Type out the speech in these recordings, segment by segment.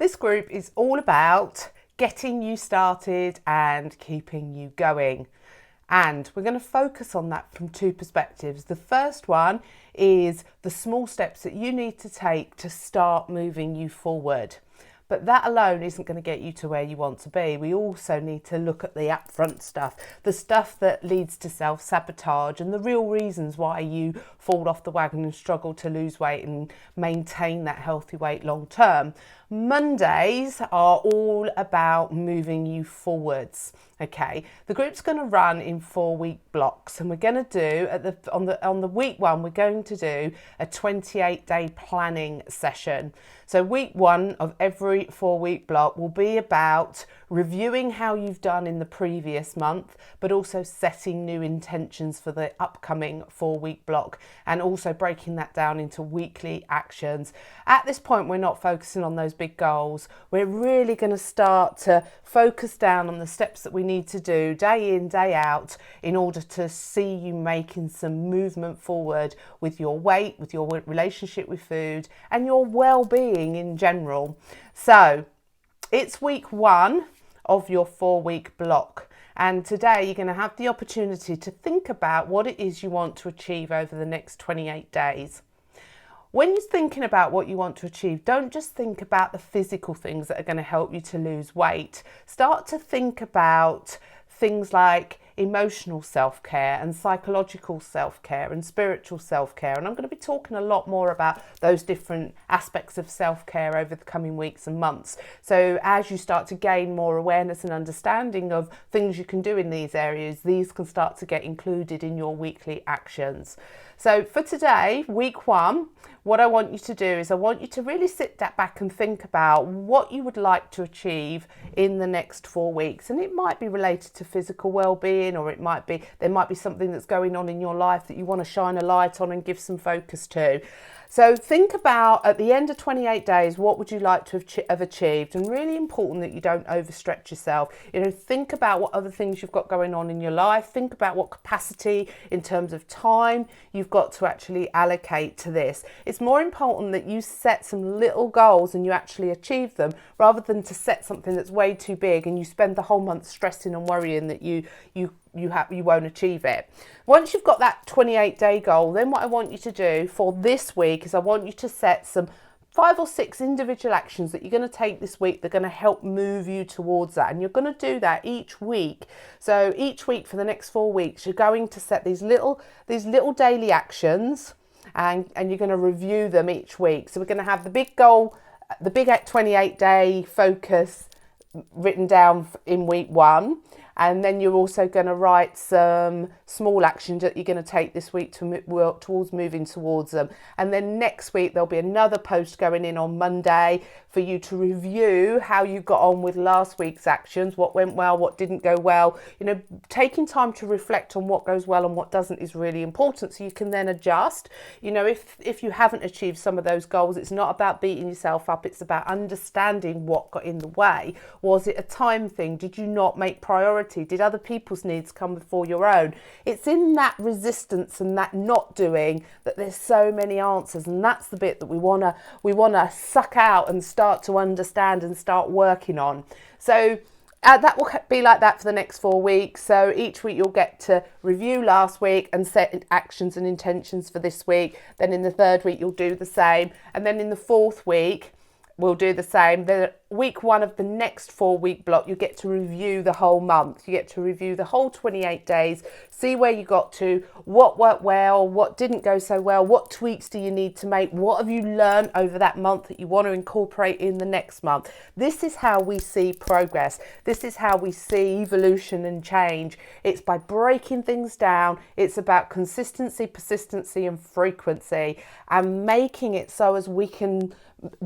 This group is all about getting you started and keeping you going. And we're going to focus on that from two perspectives. The first one is the small steps that you need to take to start moving you forward. But that alone isn't going to get you to where you want to be. We also need to look at the upfront stuff, the stuff that leads to self-sabotage and the real reasons why you fall off the wagon and struggle to lose weight and maintain that healthy weight long term. Mondays are all about moving you forwards. Okay, the group's going to run in 4-week blocks, and we're going to do on the week one, we're going to do a 28-day planning session. So week one of every 4-week block will be about reviewing how you've done in the previous month, but also setting new intentions for the upcoming 4-week block, and also breaking that down into weekly actions. At this point, we're not focusing on those big goals. We're really going to start to focus down on the steps that we need to do day in, day out in order to see you making some movement forward with your weight, with your relationship with food, and your well-being in general. So it's week one of your 4-week block. And today you're going to have the opportunity to think about what it is you want to achieve over the next 28 days. When you're thinking about what you want to achieve, don't just think about the physical things that are going to help you to lose weight. Start to think about things like emotional self-care and psychological self-care and spiritual self-care. And I'm going to be talking a lot more about those different aspects of self-care over the coming weeks and months. So as you start to gain more awareness and understanding of things you can do in these areas, these can start to get included in your weekly actions. So for today, week one, what I want you to do is I want you to really sit back and think about what you would like to achieve in the next 4 weeks. And it might be related to physical well-being, or there might be something that's going on in your life that you want to shine a light on and give some focus to. So think about, at the end of 28 days, what would you like to have achieved? And really important that you don't overstretch yourself. Think about what other things you've got going on in your life. Think about what capacity in terms of time you've got to actually allocate to this. It's more important that you set some little goals and you actually achieve them, rather than to set something that's way too big and you spend the whole month stressing and worrying that you won't achieve it. Once you've got that 28-day goal, then what I want you to do for this week is I want you to set some 5 or 6 individual actions that you're going to take this week. They're going to help move you towards that, and you're going to do that each week. So each week for the next 4 weeks, you're going to set these little daily actions, and you're going to review them each week. So we're going to have the big goal, the big 28-day focus written down in week one. And then you're also going to write some small actions that you're going to take this week to work towards moving towards them. And then next week, there'll be another post going in on Monday for you to review how you got on with last week's actions, what went well, what didn't go well. Taking time to reflect on what goes well and what doesn't is really important, so you can then adjust. If you haven't achieved some of those goals, it's not about beating yourself up. It's about understanding what got in the way. Was it a time thing? Did you not make priority? Did other people's needs come before your own? It's in that resistance and that not doing that there's so many answers, and that's the bit that we want to suck out and start to understand and start working on. So that will be like that for the next 4 weeks. So each week you'll get to review last week and set actions and intentions for this week. Then in the 3rd week you'll do the same, and then in the 4th week we'll do the same. The week one of the next 4-week block, you get to review the whole month. You get to review the whole 28 days, see where you got to, what worked well, what didn't go so well, what tweaks do you need to make, what have you learned over that month that you want to incorporate in the next month. This is how we see progress. This is how we see evolution and change. It's by breaking things down. It's about consistency, persistency, and frequency, and making it so as we can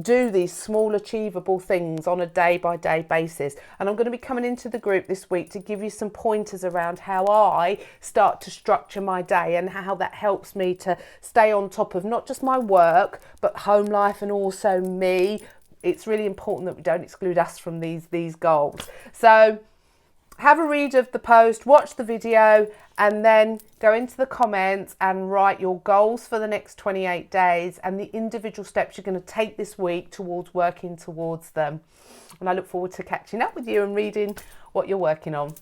do these small achievable things on a day-by-day basis. And I'm going to be coming into the group this week to give you some pointers around how I start to structure my day and how that helps me to stay on top of not just my work but home life and also me. It's really important that we don't exclude us from these goals. So have a read of the post, watch the video, and then go into the comments and write your goals for the next 28 days and the individual steps you're going to take this week towards working towards them. And I look forward to catching up with you and reading what you're working on.